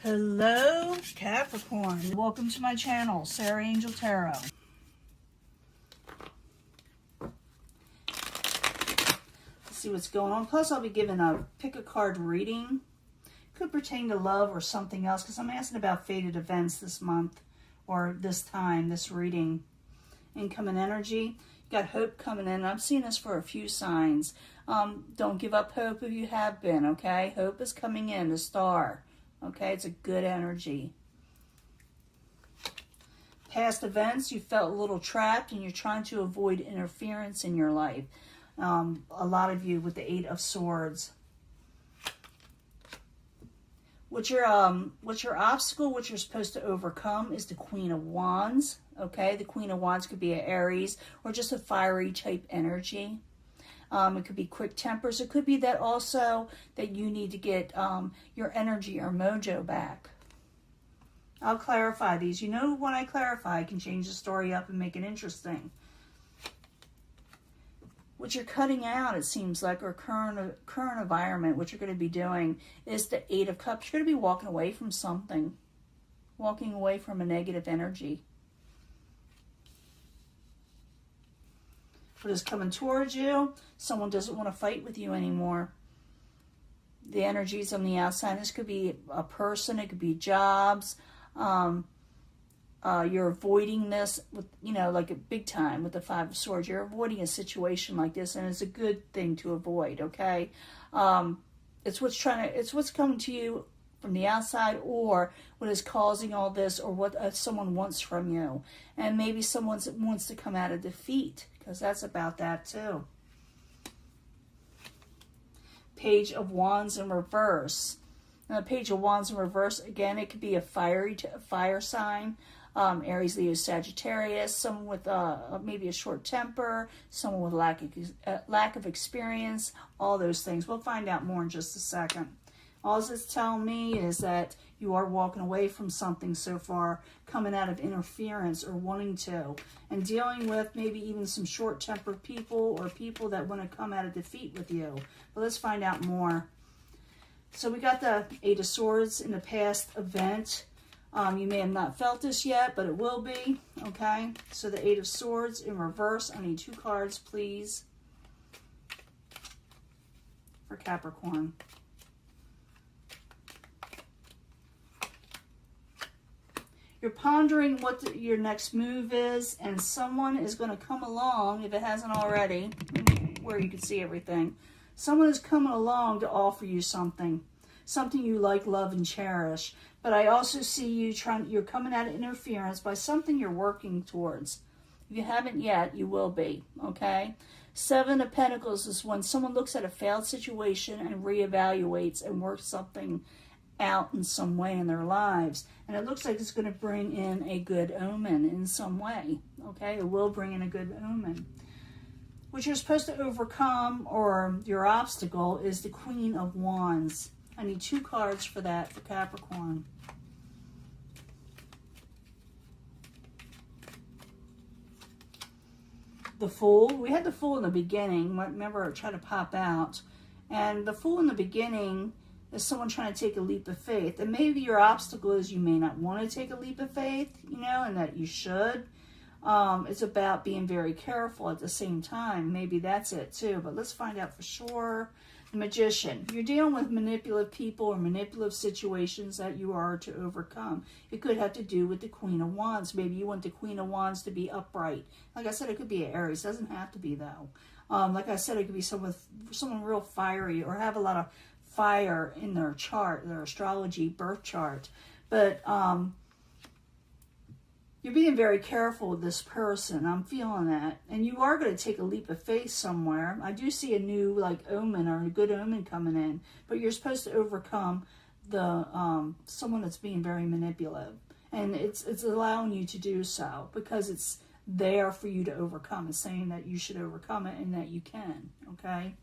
Hello, Capricorn. Welcome to my channel, Sarah Angel Tarot. Let's see what's going on. Plus, I'll be giving a pick a card reading. Could pertain to love or something else, because I'm asking about fated events this month or this time, this reading. Income and energy. You got hope coming in. I'm seeing this for a few signs. Don't give up hope if you have been, okay? Hope is coming in, the star. Okay, it's a good energy. Past events, you felt a little trapped and you're trying to avoid interference in your life. A lot of you with the 8 of Swords. What's your obstacle, what you're supposed to overcome is the Queen of Wands. Okay, the Queen of Wands could be an Aries or just a fiery type energy. It could be quick tempers. It could be that also that you need to get your energy or mojo back. I'll clarify these. You know, when I clarify, I can change the story up and make it interesting. What you're cutting out, it seems like, or current environment, what you're going to be doing is the 8 of Cups. You're going to be walking away from something. Walking away from a negative energy. What is coming towards you? Someone doesn't want to fight with you anymore. The energies on the outside. This could be a person. It could be jobs. You're avoiding this with, you know, like a big time with the 5 of Swords. You're avoiding a situation like this, and it's a good thing to avoid. Okay, it's what's coming to you from the outside, or what is causing all this, or what someone wants from you, and maybe someone wants to come out of defeat. Because that's about that too. Page of Wands in reverse. Now, the Page of Wands in reverse, again, it could be a fire sign. Aries, Leo, Sagittarius. Someone with maybe a short temper. Someone with lack of experience. All those things. We'll find out more in just a second. All it's telling me is that you are walking away from something so far, coming out of interference or wanting to, and dealing with maybe even some short-tempered people or people that want to come out of defeat with you. But let's find out more. So we got the 8 of Swords in the past event. You may have not felt this yet, but it will be. Okay, so the 8 of Swords in reverse. I need 2 cards, please, for Capricorn. You're pondering what your next move is, and someone is going to come along, if it hasn't already, where you can see everything. Someone is coming along to offer you something you like, love, and cherish. But I also see you're coming out of interference by something you're working towards. If you haven't yet, you will be, okay? 7 of Pentacles is when someone looks at a failed situation and reevaluates and works something out in some way in their lives, and it looks like it's going to bring in a good omen in some way. Okay, it will bring in a good omen. What you're supposed to overcome, or your obstacle, is the Queen of Wands. I need 2 cards for that for Capricorn. The Fool. We had the Fool in the beginning. Remember, it tried to pop out, and the Fool in the beginning is someone trying to take a leap of faith. And maybe your obstacle is you may not want to take a leap of faith, you know, and that you should. It's about being very careful at the same time. Maybe that's it too, but let's find out for sure. The Magician. You're dealing with manipulative people or manipulative situations that you are to overcome. It could have to do with the Queen of Wands. Maybe you want the Queen of Wands to be upright. Like I said, it could be an Aries. It doesn't have to be, though. Like I said, it could be someone real fiery or have a lot of fire in their chart, their astrology birth chart. But you're being very careful with this person. I'm feeling that. And you are going to take a leap of faith somewhere. I do see a new omen or a good omen coming in. But you're supposed to overcome the someone that's being very manipulative. And it's allowing you to do so because it's there for you to overcome. It's saying that you should overcome it and that you can. Okay?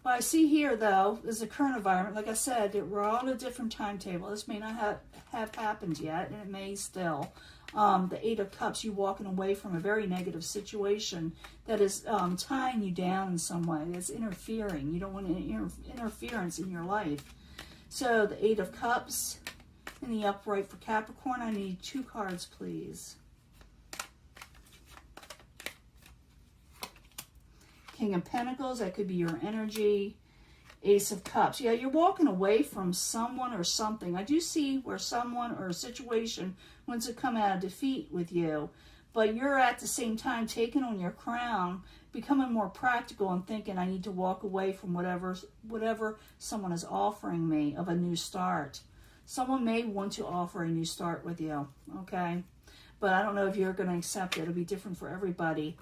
What I see here, though, is the current environment. Like I said, we're on a different timetable. This may not have happened yet, and it may still. The 8 of Cups, you walking away from a very negative situation that is tying you down in some way. That's interfering. You don't want any interference in your life. So the 8 of Cups, In the upright for Capricorn, I need 2 cards, please. King of Pentacles, that could be your energy. Ace of Cups. Yeah, you're walking away from someone or something. I do see where someone or a situation wants to come out of defeat with you, but you're at the same time taking on your crown, becoming more practical and thinking, I need to walk away from whatever someone is offering me of a new start. Someone may want to offer a new start with you, okay? But I don't know if you're going to accept it. It'll be different for everybody.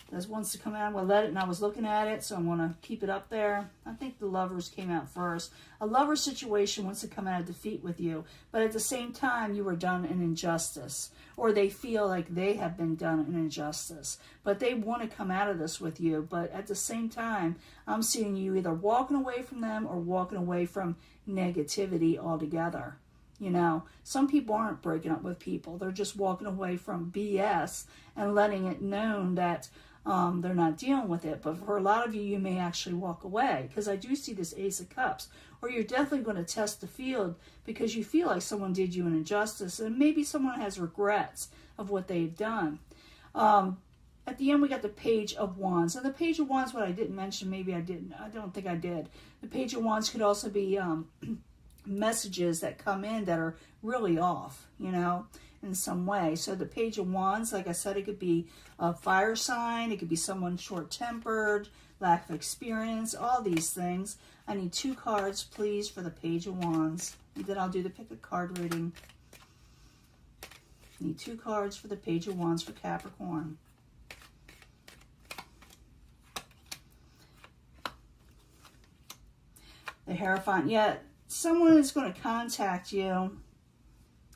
This wants to come out, I'm going to let it, and I was looking at it, so I'm going to keep it up there. I think the Lovers came out first. A lover situation wants to come out of defeat with you, but at the same time, you were done an injustice, or they feel like they have been done an injustice, but they want to come out of this with you, but at the same time, I'm seeing you either walking away from them or walking away from negativity altogether. You know, some people aren't breaking up with people. They're just walking away from BS and letting it known that they're not dealing with it. But for a lot of you, you may actually walk away, because I do see this Ace of Cups. Or you're definitely going to test the field because you feel like someone did you an injustice, and maybe someone has regrets of what they've done. At the end, we got the Page of Wands. And the Page of Wands, what I didn't mention, maybe I didn't. I don't think I did. The Page of Wands could also be messages that come in that are really off, you know, in some way. So the Page of Wands, like I said, it could be a fire sign. It could be someone short-tempered, lack of experience, all these things. I need 2 cards, please, for the Page of Wands. And then I'll do the pick a card reading. Need 2 cards for the Page of Wands for Capricorn. The Hierophant. Yeah, someone is going to contact you,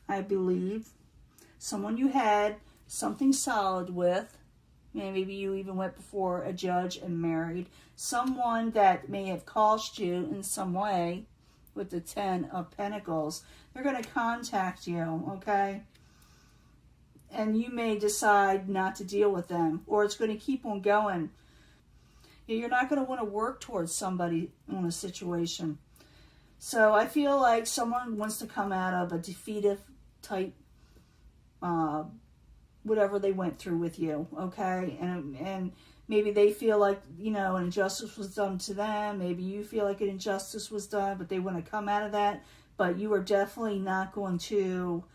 I believe. Someone you had something solid with. Maybe you even went before a judge and married. Someone that may have cost you in some way with the 10 of Pentacles. They're going to contact you, okay? And you may decide not to deal with them, or it's going to keep on going. You're not going to want to work towards somebody on a situation. So I feel like someone wants to come out of a defeative type, whatever they went through with you, okay? And maybe they feel like, you know, an injustice was done to them. Maybe you feel like an injustice was done, but they want to come out of that. But you are definitely not going to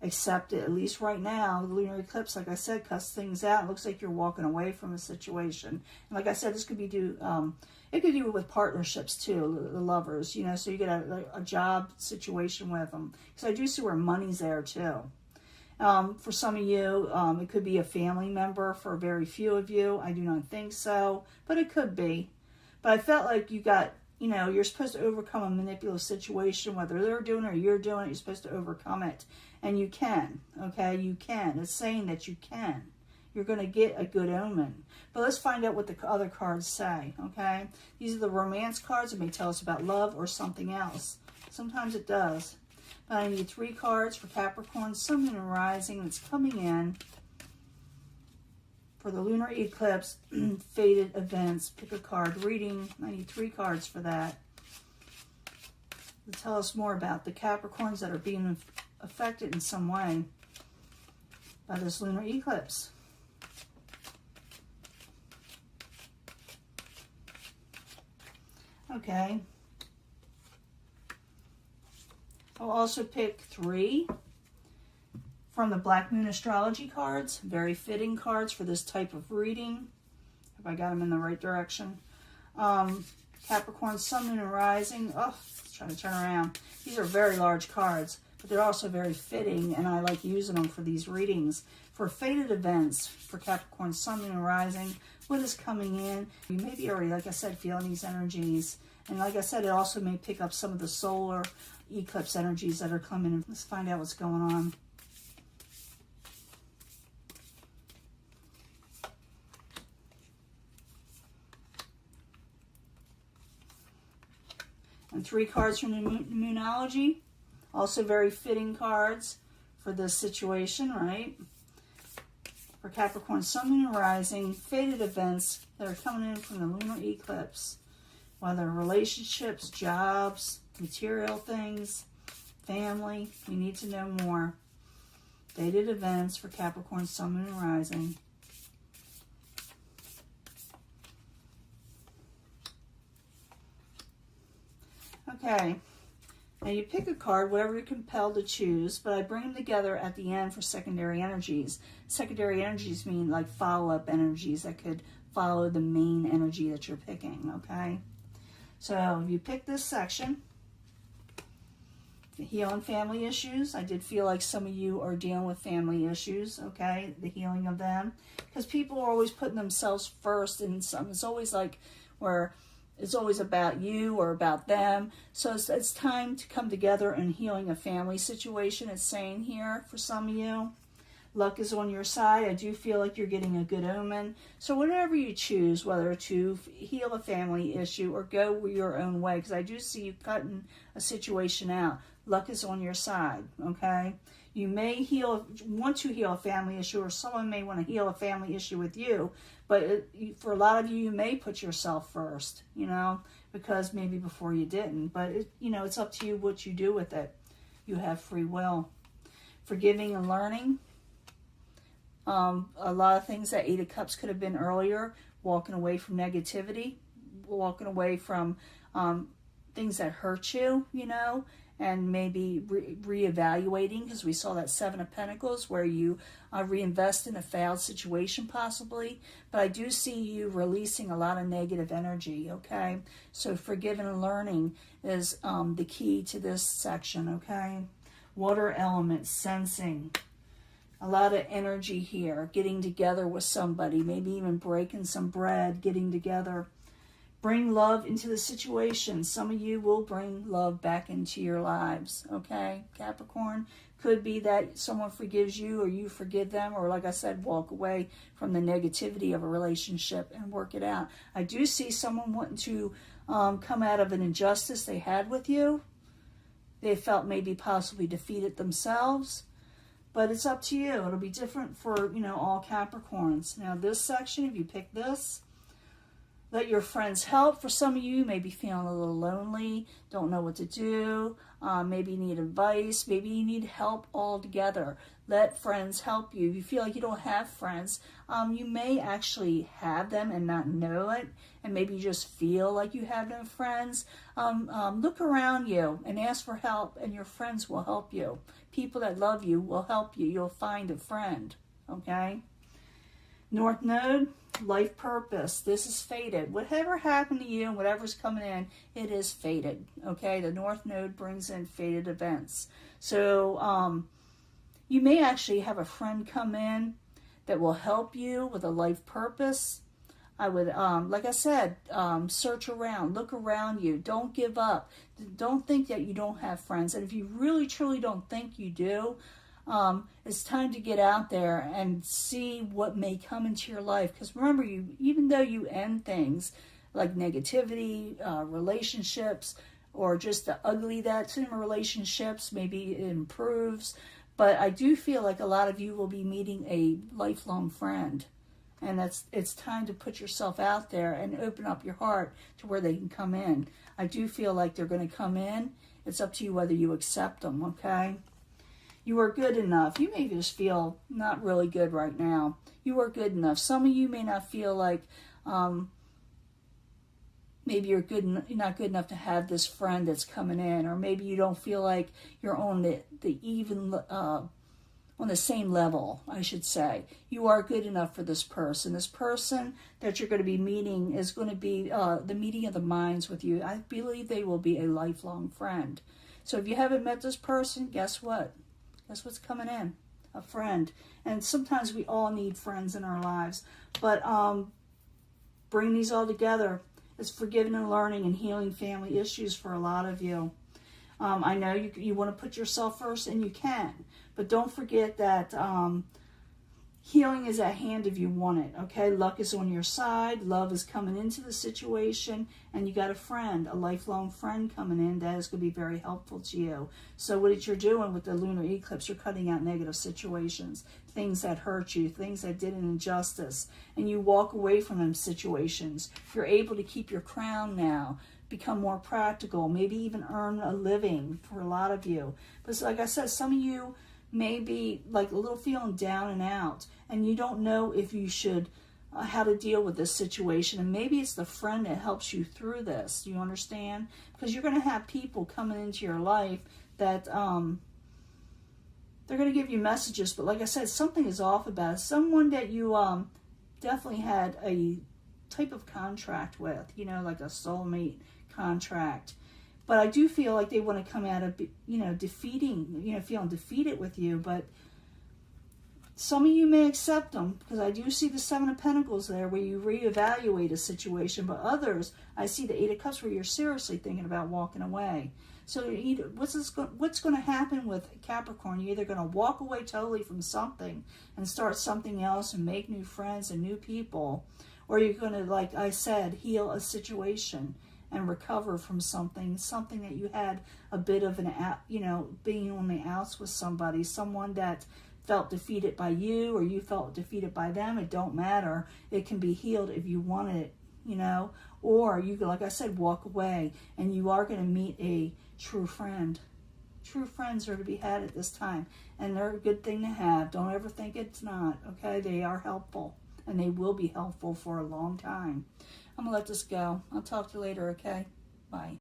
accept it, at least right now. The lunar eclipse, like I said, cuts things out. It looks like you're walking away from a situation. And like I said, this could be it could do with partnerships too, the Lovers, you know, so you get a job situation with them. Because I do see where money's there too. For some of you, it could be a family member. For very few of you, I do not think so, but it could be. But I felt like you got, you know, you're supposed to overcome a manipulative situation, whether they're doing it or you're doing it, you're supposed to overcome it. And you can, okay? You can. It's saying that you can. You're going to get a good omen. But let's find out what the other cards say, okay? These are the romance cards. It may tell us about love or something else. Sometimes it does. But I need 3 cards for Capricorn, Sun, Moon, and Rising that's coming in for the lunar eclipse, fated events. Pick a card reading. I need 3 cards for that. To tell us more about the Capricorns that are being affected in some way by this lunar eclipse. Okay. I'll also pick 3 from the Black Moon Astrology cards. Very fitting cards for this type of reading. If I got them in the right direction. Capricorn, Sun, Moon, and Rising. Oh, it's trying to turn around. These are very large cards, but they're also very fitting, and I like using them for these readings. For fated events for Capricorn, Sun, Moon, and Rising, what is coming in? You may be already, like I said, feeling these energies. And like I said, it also may pick up some of the solar eclipse energies that are coming in. Let's find out what's going on. And 3 cards from the Moonology. Also very fitting cards for this situation, right? For Capricorn, Sun, Moon, and Rising, fated events that are coming in from the lunar eclipse. Whether relationships, jobs, material things, family, you need to know more. Dated events for Capricorn, Sun, Moon, and Rising. Okay, now you pick a card, whatever you're compelled to choose, but I bring them together at the end for secondary energies. Secondary energies mean like follow-up energies that could follow the main energy that you're picking, okay? So you pick this section, the healing family issues. I did feel like some of you are dealing with family issues, okay? The healing of them. Because people are always putting themselves first in some. It's always like where it's always about you or about them. So it's time to come together in healing a family situation. It's saying here for some of you. Luck is on your side. I do feel like you're getting a good omen. So whatever you choose, whether to heal a family issue or go your own way, because I do see you cutting a situation out. Luck is on your side, okay? You may want to heal a family issue, or someone may want to heal a family issue with you, but for a lot of you, you may put yourself first, you know, because maybe before you didn't. But, it's up to you what you do with it. You have free will. Forgiving and learning. A lot of things that Eight of Cups could have been earlier. Walking away from negativity. Walking away from things that hurt you, and maybe reevaluating, because we saw that Seven of Pentacles where you reinvest in a failed situation possibly. But I do see you releasing a lot of negative energy, okay? So forgiving and learning is the key to this section, okay? Water element, sensing. A lot of energy here, getting together with somebody, maybe even breaking some bread, getting together. Bring love into the situation. Some of you will bring love back into your lives, okay? Capricorn, could be that someone forgives you or you forgive them, or like I said, walk away from the negativity of a relationship and work it out. I do see someone wanting to come out of an injustice they had with you. They felt maybe possibly defeated themselves. But it's up to you. It'll be different for, all Capricorns. Now, this section, if you pick this, let your friends help. For some of you, maybe feeling a little lonely, don't know what to do, maybe you need advice, maybe you need help altogether. Let friends help you. If you feel like you don't have friends, you may actually have them and not know it, and maybe you just feel like you have no friends. Look around you and ask for help, and your friends will help you. People that love you will help you. You'll find a friend, okay? North Node, life purpose. This is fated. Whatever happened to you and whatever's coming in, it is fated, okay? The North Node brings in fated events. So you may actually have a friend come in that will help you with a life purpose. I would, like I said, search around, look around you. Don't give up. Don't think that you don't have friends. And if you really, truly don't think you do, it's time to get out there and see what may come into your life. Because remember, even though you end things like negativity, relationships, or just the ugly that's in relationships, maybe it improves. But I do feel like a lot of you will be meeting a lifelong friend. And it's time to put yourself out there and open up your heart to where they can come in. I do feel like they're going to come in. It's up to you whether you accept them, okay? You are good enough. You may just feel not really good right now. You are good enough. Some of you may not feel like maybe you're not good enough to have this friend that's coming in, or maybe you don't feel like you're on on the same level, I should say. You are good enough for this person. This person that you're going to be meeting is going to be the meeting of the minds with you. I believe they will be a lifelong friend. So if you haven't met this person, guess what? Guess what's coming in? A friend. And sometimes we all need friends in our lives. But bring these all together. It's forgiving and learning and healing family issues for a lot of you. I know you want to put yourself first, and you can. But don't forget that healing is at hand if you want it, okay? Luck is on your side. Love is coming into the situation. And you got a friend, a lifelong friend coming in that is going to be very helpful to you. So what you're doing with the lunar eclipse, you're cutting out negative situations, things that hurt you, things that did an injustice. And you walk away from them situations. You're able to keep your crown now. become more practical, maybe even earn a living for a lot of you. But like I said, some of you may be like a little feeling down and out, and you don't know if you should, how to deal with this situation. And maybe it's the friend that helps you through this. Do you understand? Because you're going to have people coming into your life that they're going to give you messages, but like I said, something is off about it. Someone that you definitely had a type of contract with, you know, like a soulmate contract. But I do feel like they want to come out of, you know, defeating, you know, feeling defeated with you. But some of you may accept them, because I do see the Seven of Pentacles there where you reevaluate a situation. But others, I see the Eight of Cups where you're seriously thinking about walking away. So what's going to happen with Capricorn? You're either going to walk away totally from something and start something else and make new friends and new people, or you're going to, like I said, heal a situation and recover from something that you had a bit of an, you know, being on the outs with somebody, someone that felt defeated by you or you felt defeated by them. It don't matter. It can be healed if you want it, you know, or you, like I said, walk away, and you are going to meet a true friend. True friends are to be had at this time, and they're a good thing to have. Don't ever think it's not, okay? They are helpful, and they will be helpful for a long time. I'm going to let this go. I'll talk to you later, okay? Bye.